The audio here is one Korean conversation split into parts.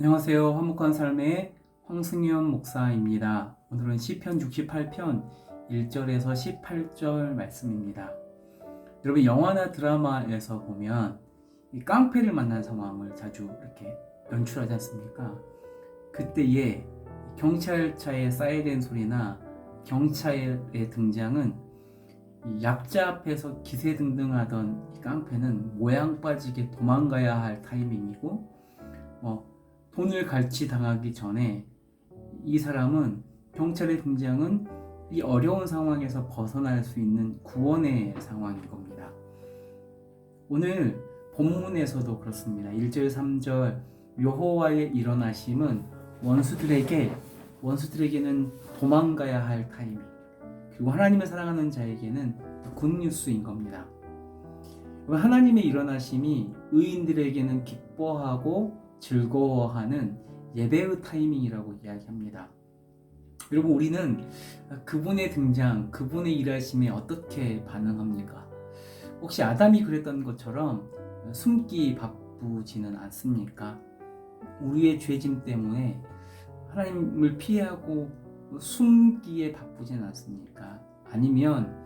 안녕하세요. 화목한 삶의 황승현 목사입니다. 오늘은 시편 68편 1절에서 18절 말씀입니다. 여러분, 영화나 드라마에서 보면 이 깡패를 만난 상황을 자주 이렇게 연출하지 않습니까? 그때에 경찰차의 사이렌 소리나 경찰의 등장은 이 약자 앞에서 기세등등하던 이 깡패는 모양 빠지게 도망가야 할 타이밍이고, 돈을 갈취 당하기 전에 이 사람은, 경찰의 등장은 이 어려운 상황에서 벗어날 수 있는 구원의 상황인 겁니다. 오늘 본문에서도 그렇습니다. 1절 3절 여호와의 일어나심은 원수들에게는 도망가야 할 타이밍, 그리고 하나님을 사랑하는 자에게는 굿뉴스인 겁니다. 하나님의 일어나심이 의인들에게는 기뻐하고 즐거워하는 예배의 타이밍이라고 이야기합니다. 여러분, 우리는 그분의 등장, 그분의 일하심에 어떻게 반응합니까? 혹시 아담이 그랬던 것처럼 숨기 바쁘지는 않습니까? 우리의 죄짐 때문에 하나님을 피하고 숨기에 바쁘지는 않습니까? 아니면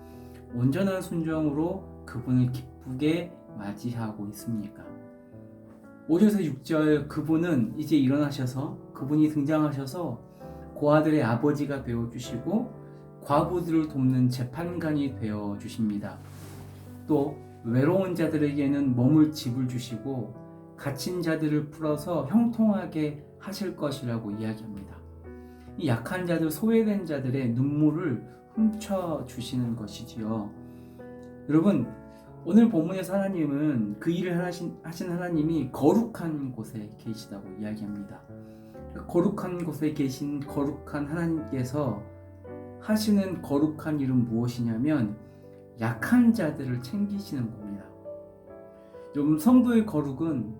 온전한 순종으로 그분을 기쁘게 맞이하고 있습니까? 5절에서 6절, 그분은 이제 일어나셔서, 그분이 등장하셔서 고아들의 아버지가 되어주시고 과부들을 돕는 재판관이 되어주십니다. 또 외로운 자들에게는 머물 집을 주시고 갇힌 자들을 풀어서 형통하게 하실 것이라고 이야기합니다. 이 약한 자들, 소외된 자들의 눈물을 훔쳐주시는 것이지요. 여러분, 오늘 본문에서 하나님은 그 일을 하신 하나님이 거룩한 곳에 계시다고 이야기합니다. 거룩한 곳에 계신 거룩한 하나님께서 하시는 거룩한 일은 무엇이냐면 약한 자들을 챙기시는 겁니다. 여러분, 성도의 거룩은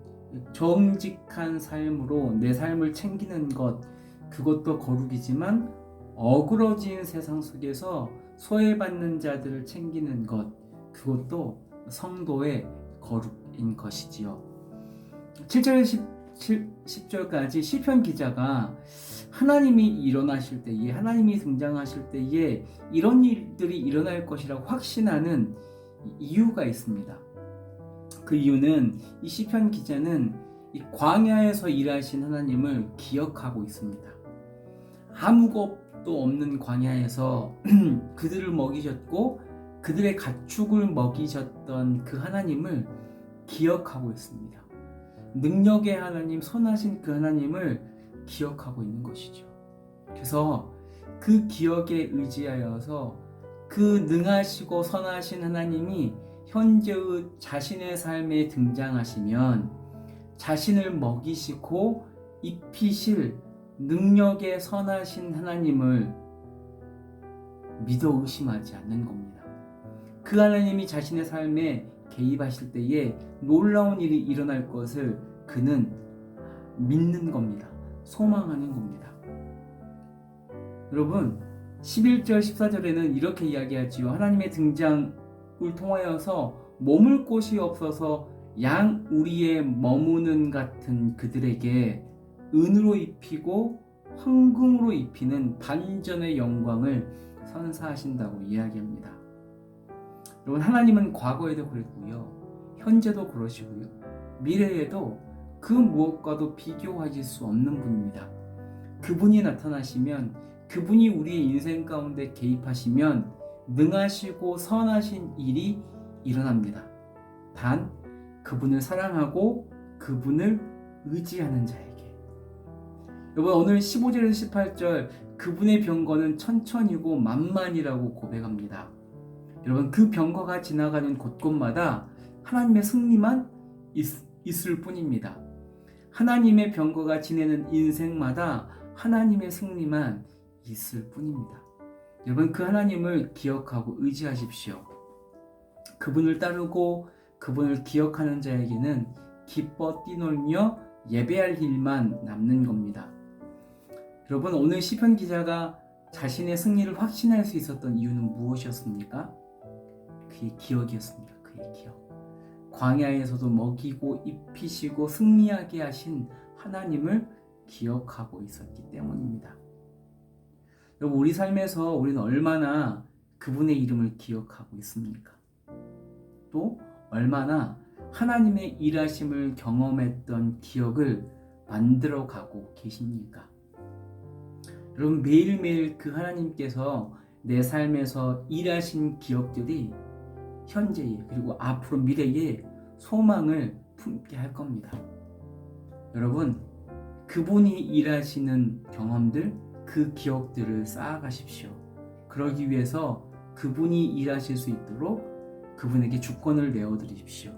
정직한 삶으로 내 삶을 챙기는 것, 그것도 거룩이지만 어그러진 세상 속에서 소외받는 자들을 챙기는 것, 그것도 성도의 거룩인 것이지요. 7절 10절까지 시편 기자가 하나님이 일어나실 때에, 하나님이 등장하실 때에 이런 일들이 일어날 것이라고 확신하는 이유가 있습니다. 그 이유는 이 시편 기자는 이 광야에서 일하신 하나님을 기억하고 있습니다. 아무것도 없는 광야에서 그들을 먹이셨고 그들의 가축을 먹이셨던 그 하나님을 기억하고 있습니다. 능력의 하나님, 선하신 그 하나님을 기억하고 있는 것이죠. 그래서 그 기억에 의지하여서 그 능하시고 선하신 하나님이 현재의 자신의 삶에 등장하시면 자신을 먹이시고 입히실 능력의 선하신 하나님을 믿어 의심하지 않는 겁니다. 그 하나님이 자신의 삶에 개입하실 때에 놀라운 일이 일어날 것을 그는 믿는 겁니다. 소망하는 겁니다. 여러분, 11절 14절에는 이렇게 이야기하지요. 하나님의 등장을 통하여서 머물 곳이 없어서 양 우리에 머무는 같은 그들에게 은으로 입히고 황금으로 입히는 반전의 영광을 선사하신다고 이야기합니다. 여러분, 하나님은 과거에도 그랬고요, 현재도 그러시고요, 미래에도 그 무엇과도 비교하실 수 없는 분입니다. 그분이 나타나시면, 그분이 우리의 인생 가운데 개입하시면 능하시고 선하신 일이 일어납니다. 단 그분을 사랑하고 그분을 의지하는 자에게. 여러분, 오늘 15절에서 18절, 그분의 병거는 천천히고 만만이라고 고백합니다. 여러분, 그 병거가 지나가는 곳곳마다 하나님의 승리만 있을 뿐입니다. 하나님의 병거가 지내는 인생마다 하나님의 승리만 있을 뿐입니다. 여러분, 그 하나님을 기억하고 의지하십시오. 그분을 따르고 그분을 기억하는 자에게는 기뻐 뛰놀며 예배할 일만 남는 겁니다. 여러분, 오늘 시편 기자가 자신의 승리를 확신할 수 있었던 이유는 무엇이었습니까? 그의 기억이었습니다. 그의 기억. 광야에서도 먹이고 입히시고 승리하게 하신 하나님을 기억하고 있었기 때문입니다. 여러분, 우리 삶에서 우리는 얼마나 그분의 이름을 기억하고 있습니까? 또 얼마나 하나님의 일하심을 경험했던 기억을 만들어가고 계십니까? 여러분, 매일매일 그 하나님께서 내 삶에서 일하신 기억들이 현재에 그리고 앞으로 미래에 소망을 품게 할 겁니다. 여러분, 그분이 일하시는 경험들, 그 기억들을 쌓아가십시오. 그러기 위해서 그분이 일하실 수 있도록 그분에게 주권을 내어드리십시오.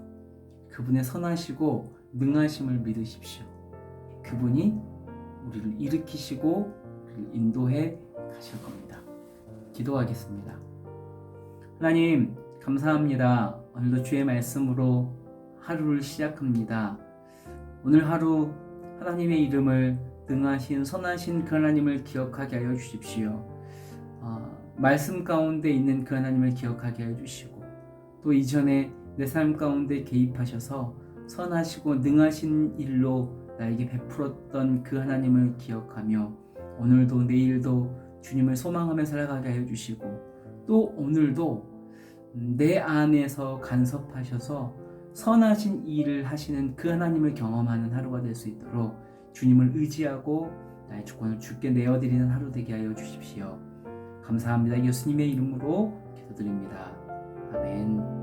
그분의 선하시고 능하심을 믿으십시오. 그분이 우리를 일으키시고 우리를 인도해 가실 겁니다. 기도하겠습니다. 하나님, 감사합니다. 오늘도 주의 말씀으로 하루를 시작합니다. 오늘 하루 하나님의 이름을 능하신 선하신 그 하나님을 기억하게 하여 주십시오. 말씀 가운데 있는 그 하나님을 기억하게 하여 주시고, 또 이전에 내 삶 가운데 개입하셔서 선하시고 능하신 일로 나에게 베풀었던 그 하나님을 기억하며 오늘도 내일도 주님을 소망하며 살아가게 하여 주시고, 또 오늘도 내 안에서 간섭하셔서 선하신 일을 하시는 그 하나님을 경험하는 하루가 될 수 있도록 주님을 의지하고 나의 주권을 주께 내어드리는 하루 되게 하여 주십시오. 감사합니다. 예수님의 이름으로 기도드립니다. 아멘.